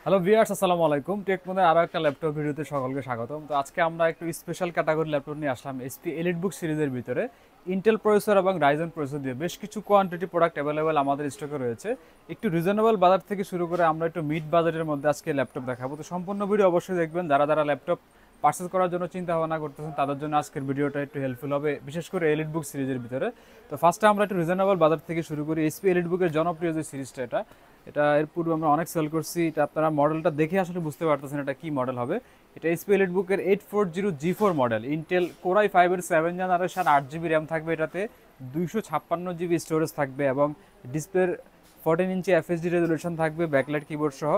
Hello viewers, আসসালামু আলাইকুম। টেকমোদের আরও একটা ল্যাপটপ ভিডিওতে সকলকে স্বাগতম। তো আজকে আমরা একটু স্পেশাল ক্যাটাগরি ল্যাপটপ নিয়ে আসলাম এসপি এলিটবুক সিরিজের ভিতরে। ইন্টেল প্রসেসর এবং রাইজেন প্রসেসর দিয়ে বেশ কিছু কোয়ান্টিটি প্রোডাক্ট অ্যাভেলেবেল আমাদের স্টকে রয়েছে। একটু রিজনেবল বাজার থেকে শুরু করে আমরা একটু মিড বাজারের মধ্যে আজকে ল্যাপটপ দেখাবো। তো সম্পূর্ণ ভিডিও অবশ্যই দেখবেন। যারা যারা ল্যাপটপ পারচেস করার জন্য চিন্তা ভাবনা করতেছেন তাদের জন্য আজকের ভিডিওটা একটু হেল্পফুল হবে, বিশেষ করে এলিটবুক সিরিজের ভিতরে। তো ফার্স্টে আমরা একটু রিজনেবল বাজার থেকে শুরু করি। এসপি এলিটবুকের জনপ্রিয় যে সিরিজটা, এটা এটা এর পূর্বে আমরা অনেক সেল করছি। এটা আপনারা মডেলটা দেখে আসলে বুঝতে পারতেছেন এটা কি মডেল হবে। এটা এসপি এলিটবুকের 840G4 model, Intel core i5 এর 7 জেনারেশন, 8 জিবি র্যাম থাকবে এটাতে, 256 জিবি স্টোরেজ থাকবে এবং ডিসপ্লের 14 ইঞ্চি এফএসডি রেজলিউশন থাকবে, ব্যাকলাইট কিবোর্ড সহ।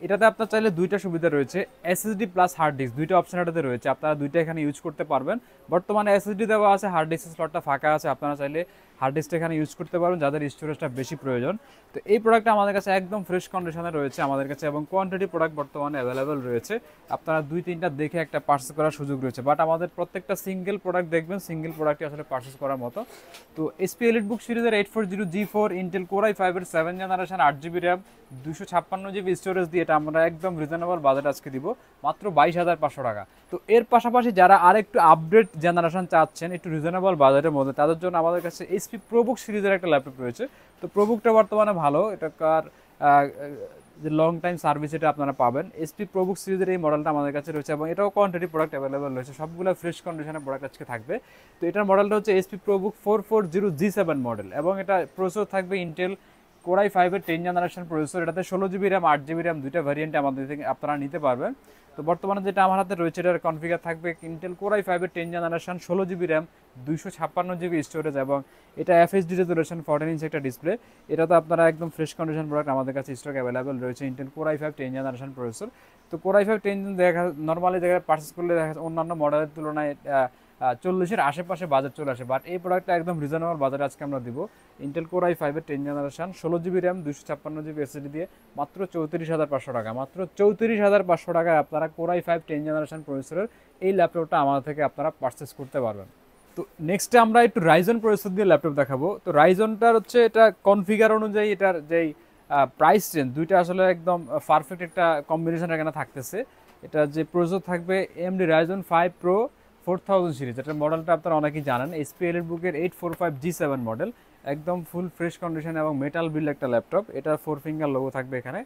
এটাতে আপনার চাইলে দুইটা সুবিধা রয়েছে, এসএসডি প্লাস হার্ড ডিস্ক, দুইটা অপশন এটাতে রয়েছে। আপনারা দুইটা এখানে ইউজ করতে পারবেন। বর্তমানে এসএসডি দেওয়া আছে, হার্ড ডিস্কের স্লটটা ফাঁকা আছে, আপনারা চাইলে হার্ড ডিস্কটা এখানে ইউজ করতে পারবেন যাদের স্টোরেজটা বেশি প্রয়োজন। তো এই প্রোডাক্টটা আমাদের কাছে একদম ফ্রেশ কন্ডিশনে রয়েছে আমাদের কাছে, এবং কোয়ান্টিটি প্রোডাক্ট বর্তমানে অ্যাভেলেবেল রয়েছে। আপনারা দুই তিনটা দেখে একটা পার্চেস করার সুযোগ রয়েছে, বাট আমাদের প্রত্যেকটা সিঙ্গেল প্রোডাক্ট দেখবেন, সিঙ্গেল প্রোডাক্টই আসলে পার্চেস করার মতো। তো এসপি এলিটবুক সিরিজের 840G4 ইন্টেল কোর i5 এর 7 generation, 8 GB RAM, 256 GB storage দিয়ে এটা আমরা একদম রিজনেবল বাজেট আজকে দিব মাত্র 22,500 টাকা। তো এর পাশাপাশি যারা আর একটু আপডেট জেনারেশন চাচ্ছেন একটু রিজনেবল বাজেটের মধ্যে, তাদের জন্য আমাদের কাছে এইচপি প্রোবুক সিরিজের একটা ল্যাপটপ রয়েছে। তো প্রোবুকটা বর্তমানে ভালো, এটাকার যে লং টাইম সার্ভিস এটা আপনারা পাবেন। এসপি প্রোবুক সিরিজের এই মডেলটা আমাদের কাছে রয়েছে এবং এটাও কোয়ান্টিটি প্রোডাক্ট অ্যাভেলেবল রয়েছে, সবগুলো ফ্রেশ কন্ডিশনের প্রোডাক্ট আজকে থাকবে। তো এটার মডেলটা হচ্ছে এসপি প্রোবুক 440G7 মডেল, এবং এটা প্রসেসর থাকবে ইন্টেল কোর i5 এর 10 জেনারেশন প্রসেসর। এটাতে 16 জিবি র্যাম, 8 জিবি র্যাম, দুইটা ভ্যারিয়েন্টে আমাদের থেকে আপনারা নিতে পারবেন। তো বর্তমানে যেটা আমার হাতে রয়েছে এটার কনফিগার থাকবে ইন্টেল কোর i5 এর 10 generation, 16 GB RAM, 256 GB storage, এবং এটা এফএসডি রেজলিউশন, 14 ইঞ্চি একটা ডিসপ্লে। এটা তো আপনারা একদম ফ্রেশ কন্ডিশন প্রোডাক্ট আমাদের কাছে স্টক অ্যাভেলেবেল রয়েছে, Intel core i5 10 generation processor. তো কোর i5 10 দেখা নর্মালি জায়গায় পার্চেস করলে দেখা অন্যান্য মডেলের তুলনায় 40-এর আশেপাশে বাজার চলে আসে, বাট এই প্রোডাক্টটা একদম রিজনেবল বাজারে আজকে আমরা দিব। ইন্টেল কোর i5 এর 10 generation, 16 GB RAM, 256 GB SSD দিয়ে মাত্র 34,500 টাকা। মাত্র 34,500 টাকায় আপনারা কোর i5 10 জেনারেশন প্রসেসরের এই ল্যাপটপটা আমাদের থেকে আপনারা পারচেস করতে পারবেন। তো নেক্সটে আমরা একটু রাইজন প্রসেসর দিয়ে ল্যাপটপ দেখাবো। তো রাইজনটার হচ্ছে এটা কনফিগার অনুযায়ী এটার যেই প্রাইস রেঞ্জ, দুইটা আসলে একদম পারফেক্ট একটা কম্বিনেশন এখানে থাকতেছে। এটা যে প্রসেসর থাকবে AMD Ryzen 5 Pro 4000 সিরিজ, এটার মডেলটা আপনারা অনেকেই জানেন, এসপি এলিটবুকের 845G7 মডেল, একদম ফুল ফ্রেশ কন্ডিশন এবং মেটাল বিল্ড একটা ল্যাপটপ। এটা 4 ফিঙ্গার লোগো থাকবে এখানে।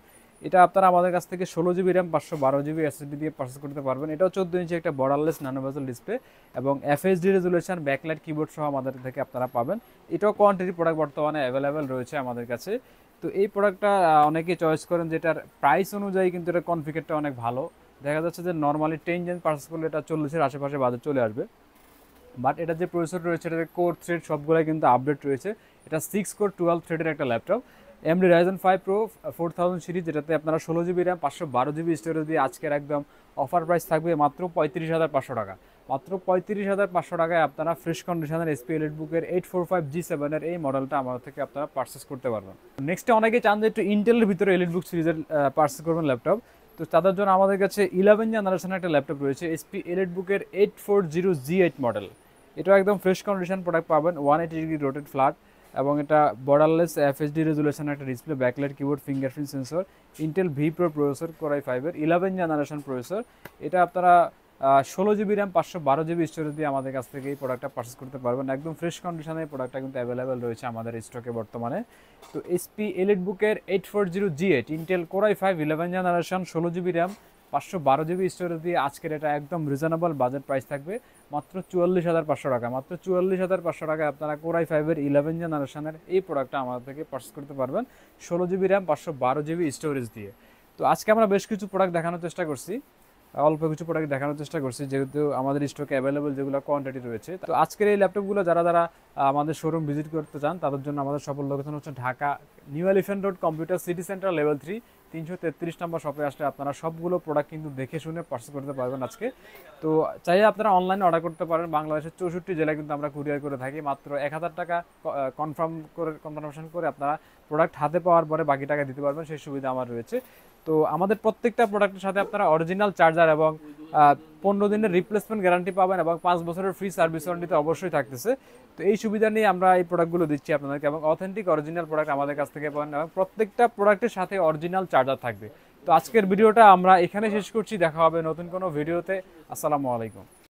এটা আপনারা আমাদের কাছ থেকে 16 জিবি র্যাম, 512 জিবি এসএসডি দিয়ে পারচেস করতে পারবেন। এটাও 14 ইঞ্চি একটা বর্ডারলেস ন্যানো বেজেল ডিসপ্লে এবং এফএসডি রেজুলেশন, ব্যাকলাইট কিবোর্ড সহ আমাদের থেকে আপনারা পাবেন। এটাও কোয়ান্টিটি প্রোডাক্ট বর্তমানে অ্যাভেলেবেল রয়েছে আমাদের কাছে। তো এই প্রোডাক্টটা অনেকেই চয়েস করেন, যেটার প্রাইস অনুযায়ী কিন্তু এটা কনফিগারটা অনেক ভালো। দেখা যাচ্ছে যে নর্মালি 10 জেন পারচেস করলে এটা 40-এর আশেপাশে বাজার চলে আসবে, বাট এটা যে প্রসেসর রয়েছে এটাতে কোর থ্রেড সবগুলাই কিন্তু আপডেট রয়েছে। এটা 6 কোর 12 থ্রেডের একটা laptop, AMD Ryzen 5 Pro 4000 series, যেটাতে আপনারা 16 জিবি র্যাম, 512 জিবি স্টোরেজ দিয়ে আজকের একদম অফার প্রাইস থাকবে মাত্র 35,500 টাকা। মাত্র 35,500 টাকায় আপনারা ফ্রেশ কন্ডিশনের এসপি এলিটবুকের 845G7 এর এই মডেলটা আমাদের থেকে আপনারা পারচেস করতে পারবেন। নেক্সটে অনেকেই চান যে একটু ইন্টেলের ভিতরে এলিটবুক সিরিজের পারচেস করবেন ল্যাপটপ। তো তাদের জন্য আমাদের কাছে 11 জেনারেশনের একটা ল্যাপটপ রয়েছে, এসপি এলিটবুকের 840G8 মডেল। এটাও একদম ফ্রেশ কন্ডিশন প্রোডাক্ট পাবেন, 180 ডিগ্রি রোটেট ফ্ল্যাট, এবং এটা বর্ডারলেস এফএসডি রেজুলেশনের একটা display, backlight keyboard, fingerprint sensor, Intel V pro processor, core i5 এর 11 জেনারেশন প্রসেসর। এটা আপনারা 16 জিবি র্যাম, 512 জিবি স্টোরেজ দিয়ে আমাদের কাছ থেকে এই প্রোডাক্টটা পারচেস করতে পারবেন। একদম ফ্রেশ কন্ডিশনে এই প্রোডাক্টটা কিন্তু অ্যাভেলেবেল রয়েছে আমাদের স্টকে বর্তমানে। তো এসপি এলিটবুকের 840G8 Intel core i5 11 generation, 16 GB RAM, 512 GB storage দিয়ে আজকের এটা একদম রিজনেবল বাজেট প্রাইস থাকবে মাত্র 44,500 টাকা। মাত্র 44,500 টাকায় আপনারা কোর i5 এর 11 জেনারেশনের এই প্রোডাক্টটা আমাদের থেকে পারচেস করতে পারবেন 16 জিবি র্যাম, 512 জিবি স্টোরেজ দিয়ে। তো আজকে আমরা বেশ কিছু প্রোডাক্ট দেখানোর চেষ্টা করছি, অল্প কিছু প্রোডাক্ট দেখানোর চেষ্টা করছি, যেহেতু আমাদের স্টকে অ্যাভেলেবল যেগুলো কোয়ান্টিটি রয়েছে। তো আজকের এই ল্যাপটপগুলো যারা যারা আমাদের শোরুম ভিজিট করতে চান তাদের জন্য আমাদের সফল লোকেশন হচ্ছে Dhaka new elephant road, computer city centre, level 3, 333 নম্বর শপে আসলে আপনারা সবগুলো প্রোডাক্ট কিন্তু দেখে শুনে পারচেস করতে পারবেন আজকে। তো চাইলে আপনারা অনলাইনে অর্ডার করতে পারেন, বাংলাদেশের 64 জেলায় কিন্তু আমরা কুরিয়ার করে থাকি। মাত্র 1,000 টাকা কনফার্মেশন করে আপনারা প্রোডাক্ট হাতে পাওয়ার পরে বাকি টাকা দিতে পারবেন, সেই সুবিধা আমার রয়েছে। তো আমাদের প্রত্যেকটা প্রোডাক্টের সাথে আপনারা অরিজিনাল চার্জার এবং 15 দিনের রিপ্লেসমেন্ট গ্যারান্টি পাবেন, এবং 5 বছরের ফ্রি সার্ভিস ওয়ারেন্টি অবশ্যই থাকতেছে। তো এই সুবিধা নিয়ে আমরা এই প্রোডাক্টগুলো দিচ্ছি আপনাদেরকে, এবং অথেন্টিক অরিজিনাল প্রোডাক্ট আমাদের কাছ থেকে পাবেন, এবং প্রত্যেকটা প্রোডাক্টের সাথে অরিজিনাল চার্জার থাকবে। তো আজকের ভিডিওটা আমরা এখানে শেষ করছি, দেখা হবে নতুন কোনো ভিডিওতে। আসসালামু আলাইকুম।